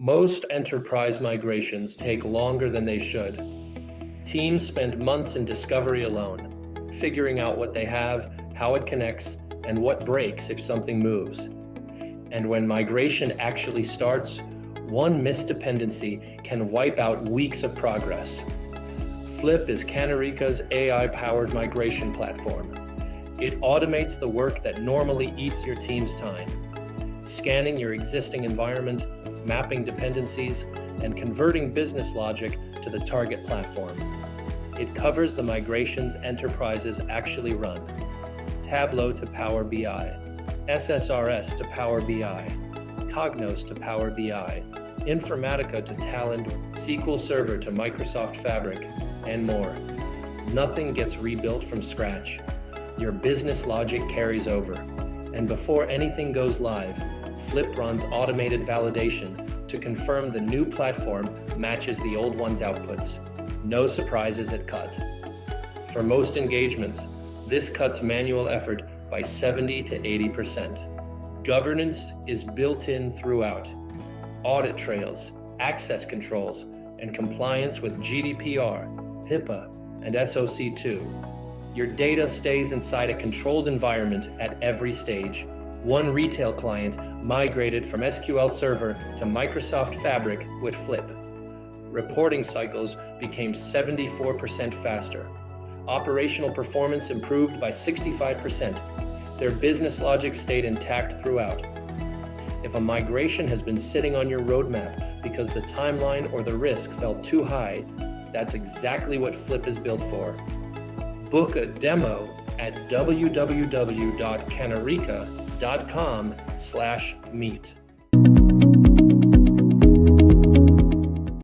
Most enterprise migrations take longer than they should. Teams spend months in discovery alone, figuring out what they have, how it connects, and what breaks if something moves. And when migration actually starts, one missed dependency can wipe out weeks of progress. Flip is Kanerika's AI-powered migration platform. It automates the work that normally eats your team's time, scanning your existing environment, mapping dependencies, and converting business logic to the target platform. It covers the migrations enterprises actually run: Tableau to Power BI, SSRS to Power BI, Cognos to Power BI, Informatica to Talend, SQL Server to Microsoft Fabric, and more. Nothing gets rebuilt from scratch. Your business logic carries over, and before anything goes live, Flip runs automated validation to confirm the new platform matches the old one's outputs. No surprises at cut. For most engagements, this cuts manual effort by 70 to 80%. Governance is built in throughout. Audit trails, access controls, and compliance with GDPR, HIPAA, and SOC2. Your data stays inside a controlled environment at every stage. One retail client migrated from SQL Server to Microsoft Fabric with Flip. Reporting cycles became 74% faster. Operational performance improved by 65%. Their business logic stayed intact throughout. If a migration has been sitting on your roadmap because the timeline or the risk felt too high, that's exactly what Flip is built for. Book a demo at www.kanerika.com/meet.